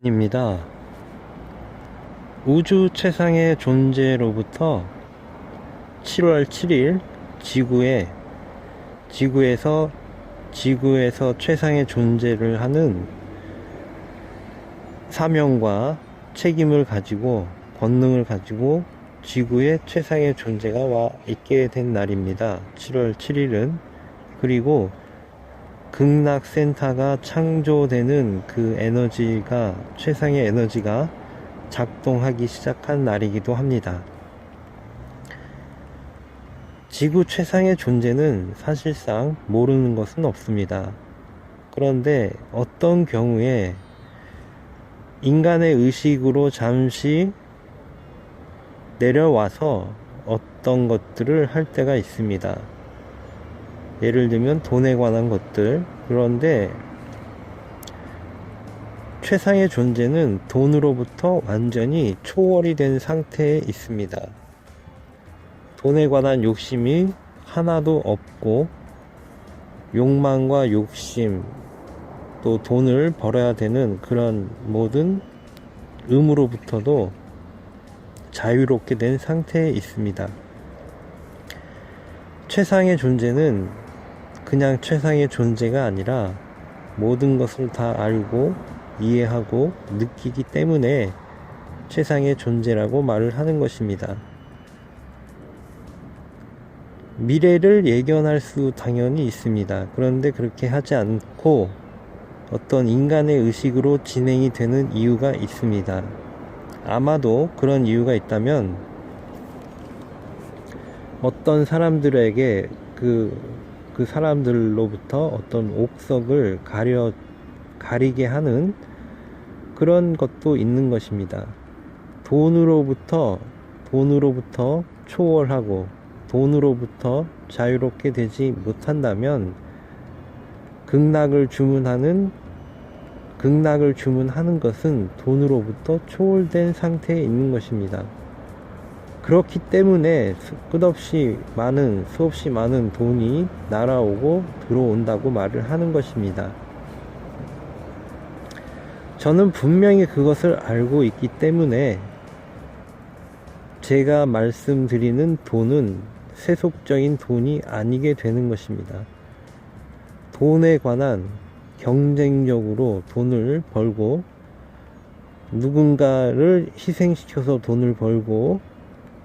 입니다. 우주 최상의 존재로부터 7월 7일 지구에서 최상의 존재를 하는 사명과 책임을 가지고 권능을 가지고 지구의 최상의 존재가 와 있게 된 날입니다. 7월 7일은. 그리고 극락센터가 창조되는 그 에너지가, 최상의 에너지가 작동하기 시작한 날이기도 합니다. 지구 최상의 존재는 사실상 모르는 것은 없습니다. 그런데 어떤 경우에 인간의 의식으로 잠시 내려와서 어떤 것들을 할 때가 있습니다. 예를 들면 돈에 관한 것들. 그런데 최상의 존재는 돈으로부터 완전히 초월이 된 상태에 있습니다. 돈에 관한 욕심이 하나도 없고, 욕망과 욕심, 또 돈을 벌어야 되는 그런 모든 의무로부터도 자유롭게 된 상태에 있습니다. 최상의 존재는 그냥 최상의 존재가 아니라 모든 것을 다 알고 이해하고 느끼기 때문에 최상의 존재라고 말을 하는 것입니다. 미래를 예견할 수 당연히 있습니다. 그런데 그렇게 하지 않고 어떤 인간의 의식으로 진행이 되는 이유가 있습니다. 아마도 그런 이유가 있다면 어떤 사람들에게 그 사람들로부터 어떤 옥석을 가리게 하는 그런 것도 있는 것입니다. 돈으로부터 초월하고 돈으로부터 자유롭게 되지 못한다면 극락을 주문하는 것은 돈으로부터 초월된 상태에 있는 것입니다. 그렇기 때문에 수없이 많은 돈이 날아오고 들어온다고 말을 하는 것입니다. 저는 분명히 그것을 알고 있기 때문에 제가 말씀드리는 돈은 세속적인 돈이 아니게 되는 것입니다. 돈에 관한 경쟁적으로 돈을 벌고 누군가를 희생시켜서 돈을 벌고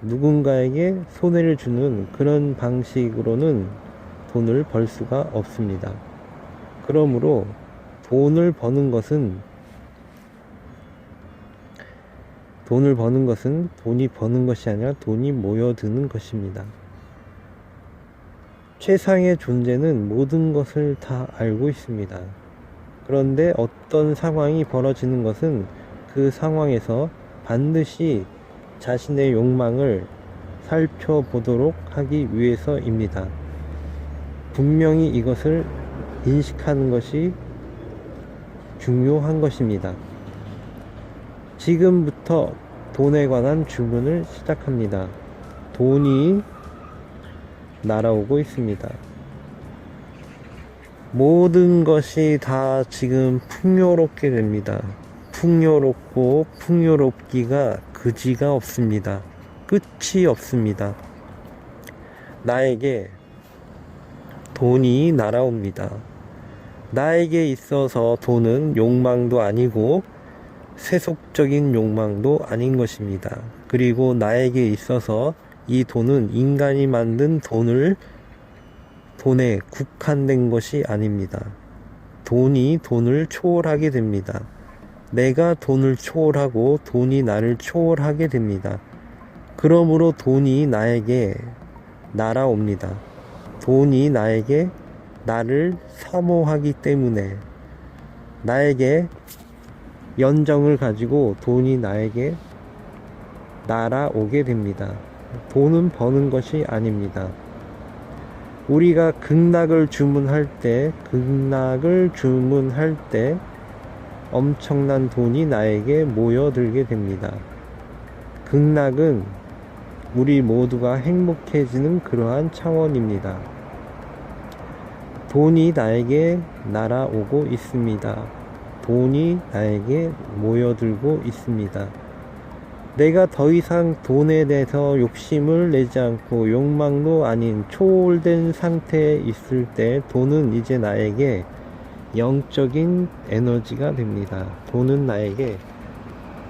누군가에게 손해를 주는 그런 방식으로는 돈을 벌 수가 없습니다. 그러므로 돈을 버는 것은 돈이 버는 것이 아니라 돈이 모여드는 것입니다. 최상의 존재는 모든 것을 다 알고 있습니다. 그런데 어떤 상황이 벌어지는 것은 그 상황에서 반드시 자신의 욕망을 살펴보도록 하기 위해서입니다. 분명히 이것을 인식하는 것이 중요한 것입니다. 지금부터 돈에 관한 주문을 시작합니다. 돈이 날아오고 있습니다. 모든 것이 다 지금 풍요롭게 됩니다. 풍요롭고 풍요롭기가 그지가 없습니다. 끝이 없습니다. 나에게 돈이 날아옵니다. 나에게 있어서 돈은 욕망도 아니고 세속적인 욕망도 아닌 것입니다. 그리고 나에게 있어서 이 돈은 인간이 만든 돈에 국한된 것이 아닙니다. 돈이 돈을 초월하게 됩니다. 내가 돈을 초월하고 돈이 나를 초월하게 됩니다. 그러므로 돈이 나에게 날아옵니다. 돈이 나를 사모하기 때문에 나에게 연정을 가지고 돈이 나에게 날아오게 됩니다. 돈은 버는 것이 아닙니다. 우리가 극락을 주문할 때 엄청난 돈이 나에게 모여들게 됩니다. 극락은 우리 모두가 행복해지는 그러한 차원입니다. 돈이 나에게 날아오고 있습니다. 돈이 나에게 모여들고 있습니다. 내가 더 이상 돈에 대해서 욕심을 내지 않고 욕망도 아닌 초월된 상태에 있을 때 돈은 이제 나에게 영적인 에너지가 됩니다. 돈은 나에게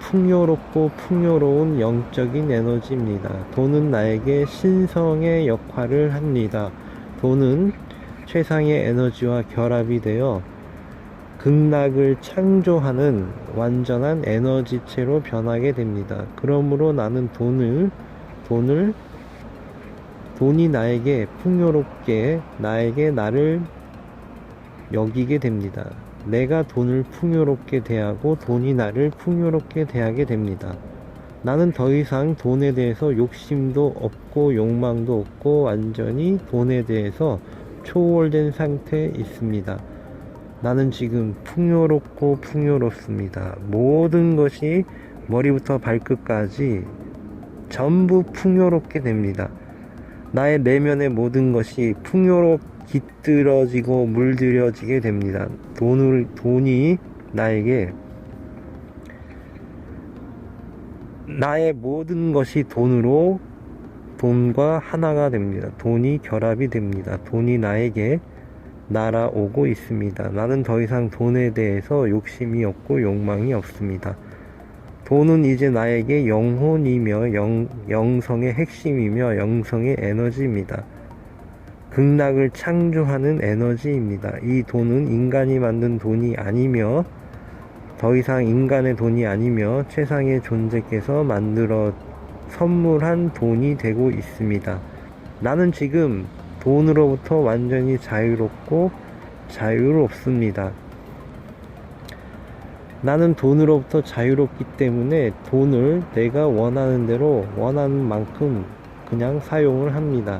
풍요롭고 풍요로운 영적인 에너지입니다. 돈은 나에게 신성의 역할을 합니다. 돈은 최상의 에너지와 결합이 되어 극락을 창조하는 완전한 에너지체로 변하게 됩니다. 그러므로 나는 돈이 나에게 풍요롭게 나에게 나를 여기게 됩니다. 내가 돈을 풍요롭게 대하고 돈이 나를 풍요롭게 대하게 됩니다. 나는 더 이상 돈에 대해서 욕심도 없고 욕망도 없고 완전히 돈에 대해서 초월된 상태에 있습니다. 나는 지금 풍요롭고 풍요롭습니다. 모든 것이 머리부터 발끝까지 전부 풍요롭게 됩니다. 나의 내면의 모든 것이 깃들어지고 물들여지게 됩니다. 돈이 나에게 나의 모든 것이 돈과 하나가 됩니다. 돈이 결합이 됩니다. 돈이 나에게 날아오고 있습니다. 나는 더 이상 돈에 대해서 욕심이 없고 욕망이 없습니다. 돈은 이제 나에게 영혼이며 영성의 핵심이며 영성의 에너지입니다. 극락을 창조하는 에너지입니다. 이 돈은 인간이 만든 돈이 아니며 더 이상 인간의 돈이 아니며 최상의 존재께서 만들어 선물한 돈이 되고 있습니다. 나는 지금 돈으로부터 완전히 자유롭고 자유롭습니다. 나는 돈으로부터 자유롭기 때문에 돈을 내가 원하는 대로 원하는 만큼 그냥 사용을 합니다.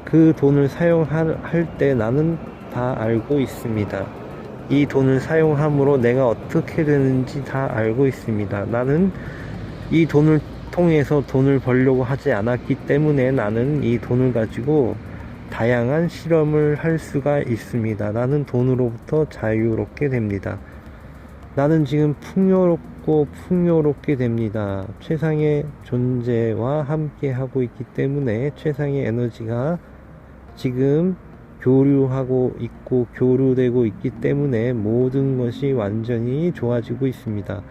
그 돈을 사용할 때 나는 다 알고 있습니다. 이 돈을 사용함으로 내가 어떻게 되는지 다 알고 있습니다. 나는 이 돈을 통해서 돈을 벌려고 하지 않았기 때문에 나는 이 돈을 가지고 다양한 실험을 할 수가 있습니다. 나는 돈으로부터 자유롭게 됩니다. 나는 지금 풍요롭고 풍요롭게 됩니다. 최상의 존재와 함께 하고 있기 때문에 최상의 에너지가 지금 교류하고 있고 교류되고 있기 때문에 모든 것이 완전히 좋아지고 있습니다.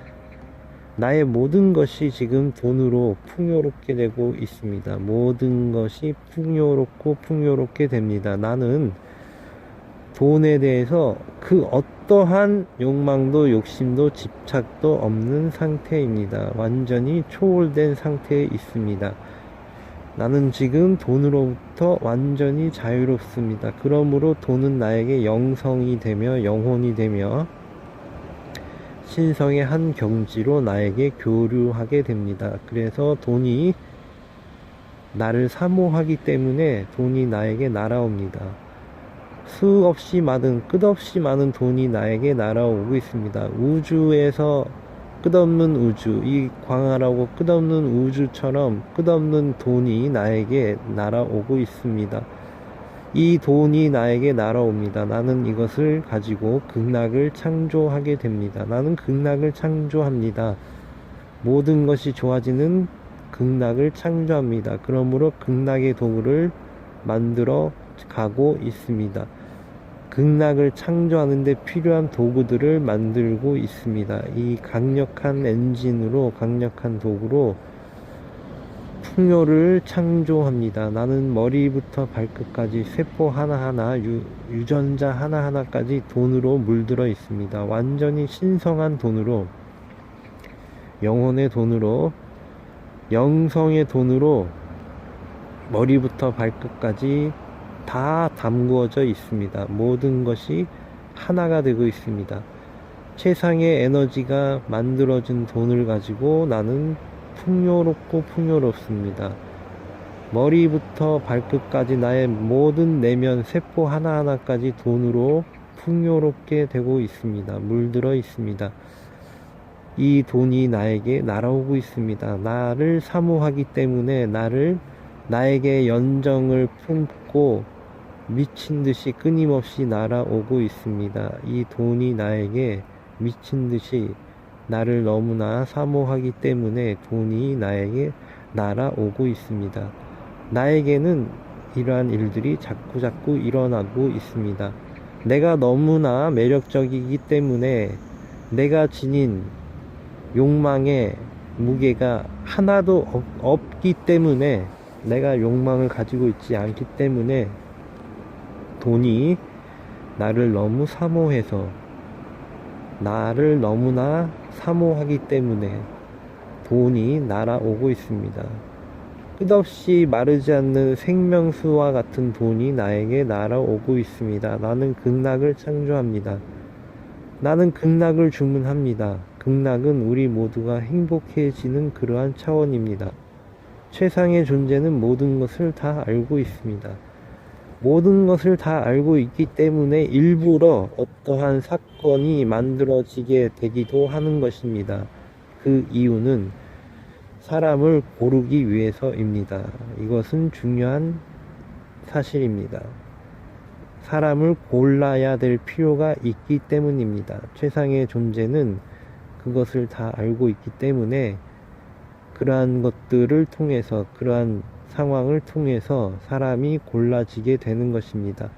나의 모든 것이 지금 돈으로 풍요롭게 되고 있습니다. 모든 것이 풍요롭고 풍요롭게 됩니다. 나는 돈에 대해서 그 어떠한 욕망도 욕심도 집착도 없는 상태입니다. 완전히 초월된 상태에 있습니다. 나는 지금 돈으로부터 완전히 자유롭습니다. 그러므로 돈은 나에게 영성이 되며 영혼이 되며 신성의 한 경지로 나에게 교류하게 됩니다. 그래서 돈이 나를 사모하기 때문에 돈이 나에게 날아옵니다. 수없이 많은 끝없이 많은 돈이 나에게 날아오고 있습니다. 우주에서 끝없는 우주, 이 광활하고 끝없는 우주처럼 끝없는 돈이 나에게 날아오고 있습니다. 이 돈이 나에게 날아옵니다. 나는 이것을 가지고 극락을 창조하게 됩니다. 나는 극락을 창조합니다. 모든 것이 좋아지는 극락을 창조합니다. 그러므로 극락의 도구를 만들어 가고 있습니다. 극락을 창조하는 데 필요한 도구들을 만들고 있습니다. 이 강력한 엔진으로 강력한 도구로 풍요를 창조합니다. 나는 머리부터 발끝까지 세포 하나하나 유전자 하나하나까지 돈으로 물들어 있습니다. 완전히 신성한 돈으로 영혼의 돈으로 영성의 돈으로 머리부터 발끝까지 다 담구어져 있습니다. 모든 것이 하나가 되고 있습니다. 최상의 에너지가 만들어진 돈을 가지고 나는 풍요롭고 풍요롭습니다. 머리부터 발끝까지 나의 모든 내면 세포 하나하나까지 돈으로 풍요롭게 되고 있습니다. 물들어 있습니다. 이 돈이 나에게 날아오고 있습니다. 나를 사모하기 때문에 나에게 연정을 품고 미친듯이 끊임없이 날아오고 있습니다. 이 돈이 나에게 미친 듯이 나를 너무나 사모하기 때문에 돈이 나에게 날아오고 있습니다. 나에게는 이러한 일들이 자꾸자꾸 일어나고 있습니다. 내가 너무나 매력적이기 때문에 내가 지닌 욕망의 무게가 하나도 없기 때문에, 내가 욕망을 가지고 있지 않기 때문에 돈이 나를 너무 사모해서, 나를 너무나 사모하기 때문에 돈이 날아오고 있습니다. 끝없이 마르지 않는 생명수와 같은 돈이 나에게 날아오고 있습니다. 나는 극락을 창조합니다. 나는 극락을 주문합니다. 극락은 우리 모두가 행복해지는 그러한 차원입니다. 최상의 존재는 모든 것을 다 알고 있습니다. 모든 것을 다 알고 있기 때문에 일부러 어떠한 사건이 만들어지게 되기도 하는 것입니다. 그 이유는 사람을 고르기 위해서입니다. 이것은 중요한 사실입니다. 사람을 골라야 될 필요가 있기 때문입니다. 최상의 존재는 그것을 다 알고 있기 때문에 그러한 것들을 통해서, 그러한 상황을 통해서 사람이 골라지게 되는 것입니다.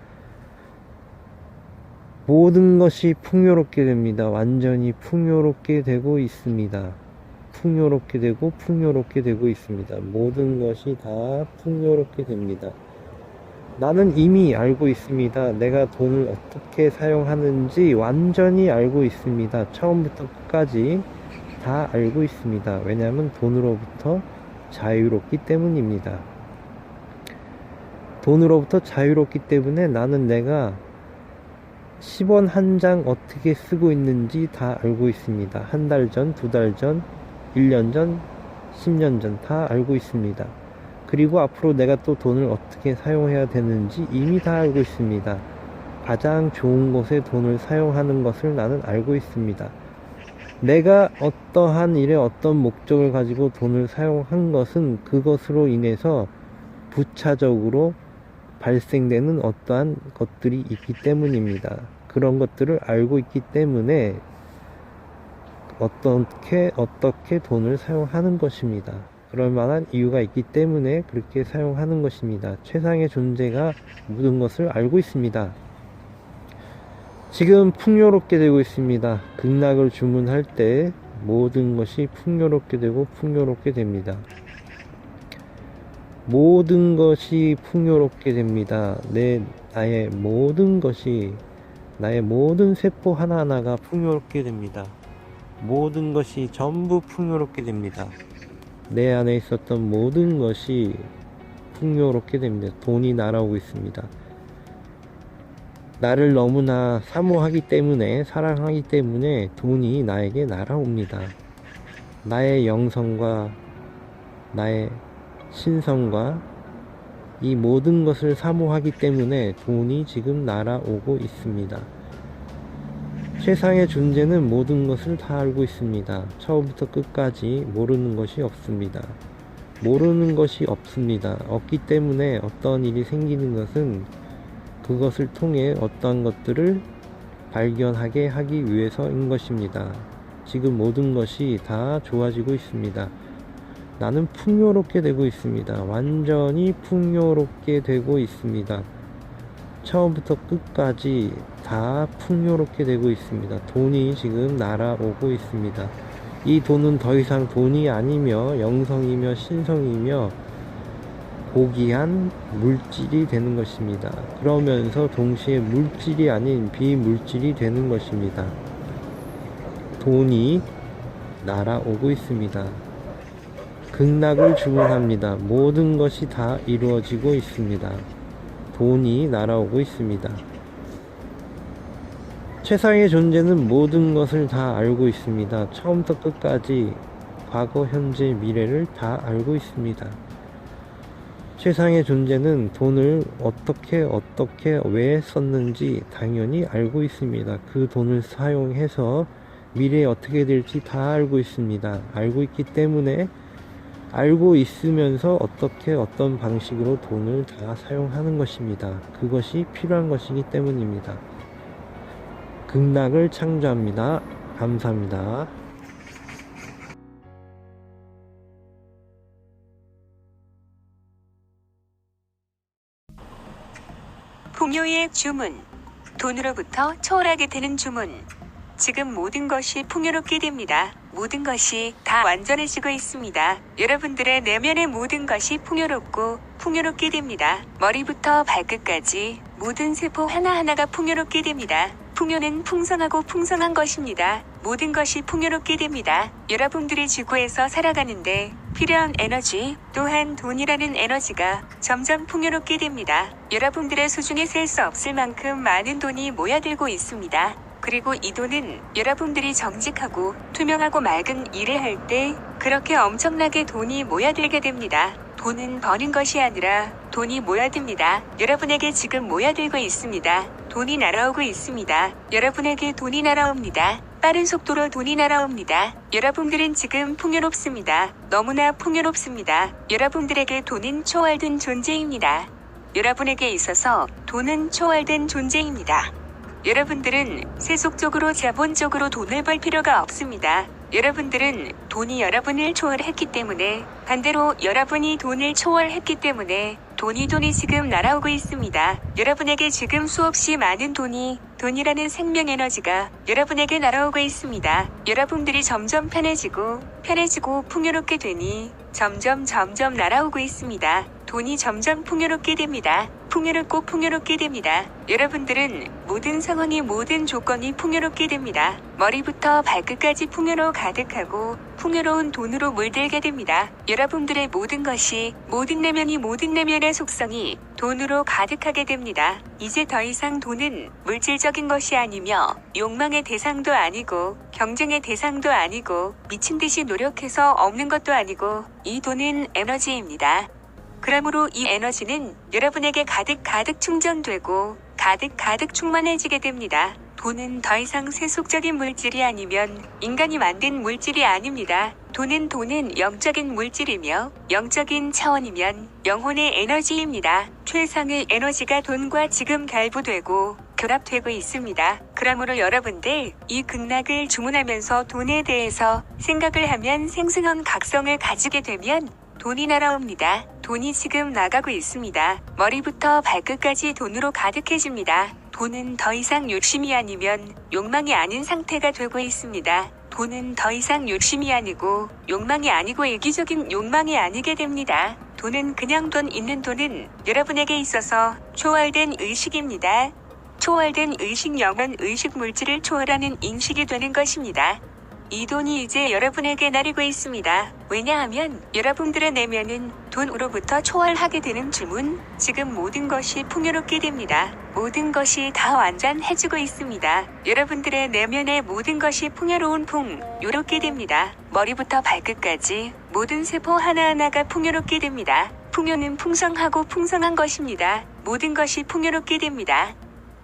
모든 것이 풍요롭게 됩니다. 완전히 풍요롭게 되고 있습니다. 풍요롭게 되고 풍요롭게 되고 있습니다. 모든 것이 다 풍요롭게 됩니다. 나는 이미 알고 있습니다. 내가 돈을 어떻게 사용하는지 완전히 알고 있습니다. 처음부터 끝까지 다 알고 있습니다. 왜냐하면 돈으로부터 자유롭기 때문입니다. 돈으로부터 자유롭기 때문에 나는 내가 10원 한 장 어떻게 쓰고 있는지 다 알고 있습니다. 한 달 전, 두 달 전, 1년 전, 10년 전 다 알고 있습니다. 그리고 앞으로 내가 또 돈을 어떻게 사용해야 되는지 이미 다 알고 있습니다. 가장 좋은 곳에 돈을 사용하는 것을 나는 알고 있습니다. 내가 어떠한 일에 어떤 목적을 가지고 돈을 사용한 것은 그것으로 인해서 부차적으로 발생되는 어떠한 것들이 있기 때문입니다. 그런 것들을 알고 있기 때문에 어떻게 돈을 사용하는 것입니다. 그럴 만한 이유가 있기 때문에 그렇게 사용하는 것입니다. 최상의 존재가 모든 것을 알고 있습니다. 지금 풍요롭게 되고 있습니다. 극락을 주문할 때 모든 것이 풍요롭게 되고 풍요롭게 됩니다. 모든 것이 풍요롭게 됩니다. 나의 모든 것이, 나의 모든 세포 하나하나가 풍요롭게 됩니다. 모든 것이 전부 풍요롭게 됩니다. 내 안에 있었던 모든 것이 풍요롭게 됩니다. 돈이 날아오고 있습니다. 나를 너무나 사모하기 때문에, 사랑하기 때문에 돈이 나에게 날아옵니다. 나의 영성과 나의 신성과 이 모든 것을 사모하기 때문에 돈이 지금 날아오고 있습니다. 세상의 존재는 모든 것을 다 알고 있습니다. 처음부터 끝까지 모르는 것이 없습니다. 모르는 것이 없습니다. 없기 때문에 어떤 일이 생기는 것은 그것을 통해 어떠한 것들을 발견하게 하기 위해서인 것입니다. 지금 모든 것이 다 좋아지고 있습니다. 나는 풍요롭게 되고 있습니다. 완전히 풍요롭게 되고 있습니다. 처음부터 끝까지 다 풍요롭게 되고 있습니다. 돈이 지금 날아오고 있습니다. 이 돈은 더 이상 돈이 아니며 영성이며 신성이며 고귀한 물질이 되는 것입니다. 그러면서 동시에 물질이 아닌 비물질이 되는 것입니다. 돈이 날아오고 있습니다. 극락을 주문합니다. 모든 것이 다 이루어지고 있습니다. 돈이 날아오고 있습니다. 최상의 존재는 모든 것을 다 알고 있습니다. 처음부터 끝까지 과거, 현재, 미래를 다 알고 있습니다. 최상의 존재는 돈을 어떻게 왜 썼는지 당연히 알고 있습니다. 그 돈을 사용해서 미래에 어떻게 될지 다 알고 있습니다. 알고 있기 때문에, 알고 있으면서 어떤 방식으로 돈을 다 사용하는 것입니다. 그것이 필요한 것이기 때문입니다. 극락을 창조합니다. 감사합니다. 풍요의 주문. 돈으로부터 초월하게 되는 주문. 지금 모든 것이 풍요롭게 됩니다. 모든 것이 다 완전해지고 있습니다. 여러분들의 내면의 모든 것이 풍요롭고 풍요롭게 됩니다. 머리부터 발끝까지 모든 세포 하나하나가 풍요롭게 됩니다. 풍요는 풍성하고 풍성한 것입니다. 모든 것이 풍요롭게 됩니다. 여러분들이 지구에서 살아가는데 필요한 에너지, 또한 돈이라는 에너지가 점점 풍요롭게 됩니다. 여러분들의 수중에 셀 수 없을 만큼 많은 돈이 모여들고 있습니다. 그리고 이 돈은 여러분들이 정직하고 투명하고 맑은 일을 할 때 그렇게 엄청나게 돈이 모여들게 됩니다. 돈은 버는 것이 아니라 돈이 모여듭니다. 여러분에게 지금 모여들고 있습니다. 돈이 날아오고 있습니다. 여러분에게 돈이 날아옵니다. 빠른 속도로 돈이 날아옵니다. 여러분들은 지금 풍요롭습니다. 너무나 풍요롭습니다. 여러분들에게 돈은 초월된 존재입니다. 여러분에게 있어서 돈은 초월된 존재입니다. 여러분들은 세속적으로 자본적으로 돈을 벌 필요가 없습니다. 여러분들은 돈이 여러분을 초월했기 때문에, 반대로 여러분이 돈을 초월했기 때문에 돈이 지금 날아오고 있습니다. 여러분에게 지금 수없이 많은 돈이라는 생명 에너지가 여러분에게 날아오고 있습니다. 여러분들이 점점 편해지고 풍요롭게 되니 점점 날아오고 있습니다. 돈이 점점 풍요롭게 됩니다. 풍요롭게 됩니다. 여러분들은 모든 상황이 모든 조건이 풍요롭게 됩니다. 머리부터 발끝까지 풍요로 가득하고 풍요로운 돈으로 물들게 됩니다. 여러분들의 모든 것이, 모든 내면의 속성이 돈으로 가득하게 됩니다. 이제 더 이상 돈은 물질적인 것이 아니며 욕망의 대상도 아니고 경쟁의 대상도 아니고 미친 듯이 노력해서 얻는 것도 아니고, 이 돈은 에너지입니다. 그러므로 이 에너지는 여러분에게 가득 충전되고 가득 충만해지게 됩니다. 돈은 더 이상 세속적인 물질이 아니면 인간이 만든 물질이 아닙니다. 돈은 영적인 물질이며 영적인 차원이면 영혼의 에너지입니다. 최상의 에너지가 돈과 지금 결부되고 결합되고 있습니다. 그러므로 여러분들, 이 극락을 주문하면서 돈에 대해서 생각을 하면 생생한 각성을 가지게 되면 돈이 날아옵니다. 돈이 지금 나가고 있습니다. 머리부터 발끝까지 돈으로 가득해집니다. 돈은 더 이상 욕심이 아니면 욕망이 아닌 상태가 되고 있습니다. 돈은 더 이상 욕심이 아니고 욕망이 아니고 이기적인 욕망이 아니게 됩니다. 돈은 그냥 있는 돈은 여러분에게 있어서 초월된 의식입니다. 초월된 의식, 영혼, 의식, 물질을 초월하는 인식이 되는 것입니다. 이 돈이 이제 여러분에게 내리고 있습니다. 왜냐하면 여러분들의 내면은 돈으로부터 초월하게 되는 주문, 지금 모든 것이 풍요롭게 됩니다. 모든 것이 다 완전해지고 있습니다. 여러분들의 내면의 모든 것이 풍요롭게 됩니다. 머리부터 발끝까지 모든 세포 하나하나가 풍요롭게 됩니다. 풍요는 풍성하고 풍성한 것입니다. 모든 것이 풍요롭게 됩니다.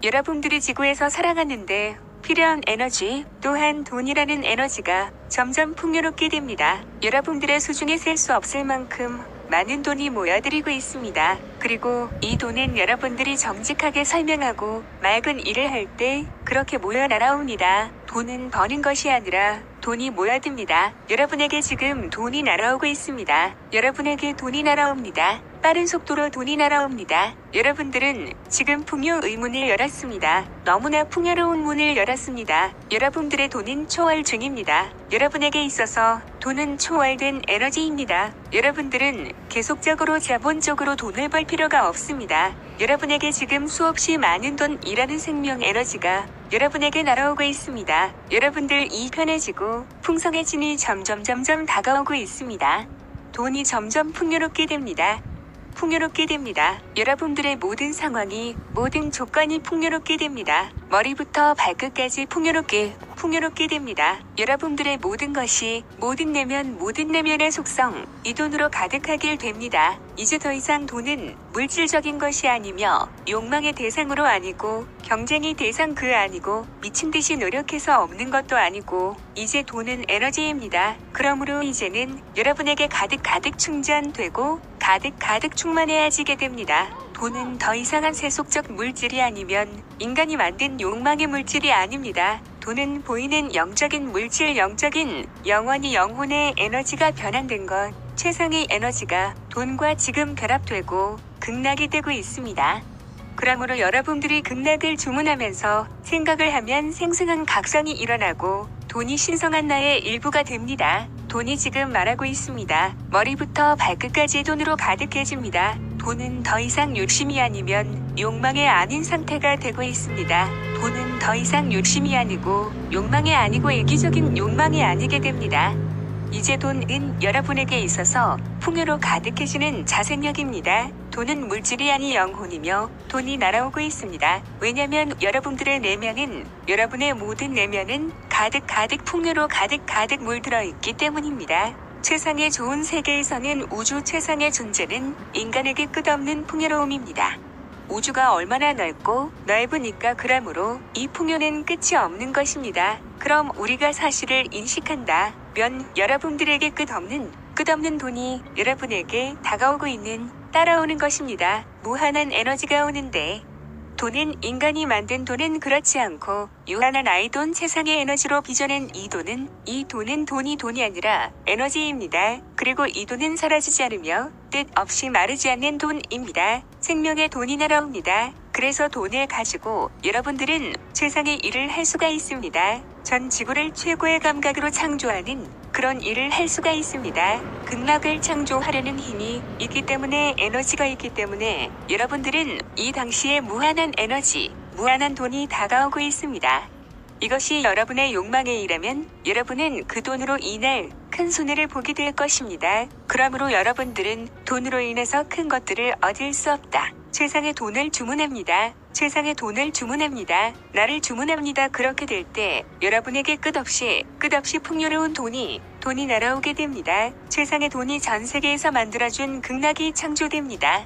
여러분들이 지구에서 살아가는데 필요한 에너지, 또한 돈이라는 에너지가 점점 풍요롭게 됩니다. 여러분들의 수중에 셀 수 없을 만큼 많은 돈이 모여들고 있습니다. 그리고 이 돈은 여러분들이 정직하게 설명하고 맑은 일을 할 때 그렇게 모여 날아옵니다. 돈은 버는 것이 아니라 돈이 모여듭니다. 여러분에게 지금 돈이 날아오고 있습니다. 여러분에게 돈이 날아옵니다. 빠른 속도로 돈이 날아옵니다. 여러분들은 지금 풍요의 문을 열었습니다. 너무나 풍요로운 문을 열었습니다. 여러분들의 돈은 초월 중입니다. 여러분에게 있어서 돈은 초월된 에너지입니다. 여러분들은 계속적으로 자본적으로 돈을 벌 필요가 없습니다. 여러분에게 지금 수없이 많은 돈이라는 생명 에너지가 여러분에게 날아오고 있습니다. 여러분들 이 편해지고 풍성해지니 점점 다가오고 있습니다. 돈이 점점 풍요롭게 됩니다. 풍요롭게 됩니다. 여러분들의 모든 상황이, 모든 조건이 풍요롭게 됩니다. 머리부터 발끝까지 풍요롭게 됩니다. 여러분들의 모든 것이, 모든 내면의 속성, 이 돈으로 가득하길 됩니다. 이제 더 이상 돈은 물질적인 것이 아니며 욕망의 대상으로 아니고 경쟁의 대상 아니고 미친 듯이 노력해서 얻는 것도 아니고, 이제 돈은 에너지입니다. 그러므로 이제는 여러분에게 가득 충전되고 가득 충만해지게 됩니다. 돈은 더 이상한 세속적 물질이 아니면 인간이 만든 욕망의 물질이 아닙니다. 돈은 보이는 영적인 물질, 영적인 영원히 영혼의 에너지가 변환된 것, 최상의 에너지가 돈과 지금 결합되고 극락이 되고 있습니다. 그러므로 여러분들이 극락을 주문하면서 생각을 하면 생생한 각성이 일어나고 돈이 신성한 나의 일부가 됩니다. 돈이 지금 말하고 있습니다. 머리부터 발끝까지 돈으로 가득해집니다. 돈은 더 이상 욕심이 아니면 욕망이 아닌 상태가 되고 있습니다. 돈은 더 이상 욕심이 아니고 욕망이 아니고 이기적인 욕망이 아니게 됩니다. 이제 돈은 여러분에게 있어서 풍요로 가득해지는 자생력입니다. 돈은 물질이 아닌 영혼이며 돈이 날아오고 있습니다. 왜냐면 여러분들의 내면은, 여러분의 모든 내면은 가득 풍요로 가득 물들어 있기 때문입니다. 최상의 좋은 세계에서는 우주 최상의 존재는 인간에게 끝없는 풍요로움입니다. 우주가 얼마나 넓고 넓으니까 그러므로 이 풍요는 끝이 없는 것입니다. 그럼 우리가 사실을 인식한다 면 여러분들에게 끝없는 돈이 여러분에게 다가오고 있는, 따라오는 것입니다. 무한한 에너지가 오는데, 돈은 인간이 만든 돈은 그렇지 않고 유한한 아이돈 최상의 에너지로 빚어낸 이 돈은 돈이 아니라 에너지입니다. 그리고 이 돈은 사라지지 않으며 뜻 없이 마르지 않는 돈입니다. 생명의 돈이 날아옵니다. 그래서 돈을 가지고 여러분들은 최상의 일을 할 수가 있습니다. 전 지구를 최고의 감각으로 창조하는 그런 일을 할 수가 있습니다. 극락을 창조하려는 힘이 있기 때문에, 에너지가 있기 때문에 여러분들은 이 당시에 무한한 에너지, 무한한 돈이 다가오고 있습니다. 이것이 여러분의 욕망의 일이라면 여러분은 그 돈으로 인할 큰 손해를 보게 될 것입니다. 그러므로 여러분들은 돈으로 인해서 큰 것들을 얻을 수 없다. 최상의 돈을 주문합니다. 최상의 돈을 주문합니다. 나를 주문합니다. 그렇게 될 때 여러분에게 끝없이 풍요로운 돈이 날아오게 됩니다. 최상의 돈이 전 세계에서 만들어준 극락이 창조됩니다.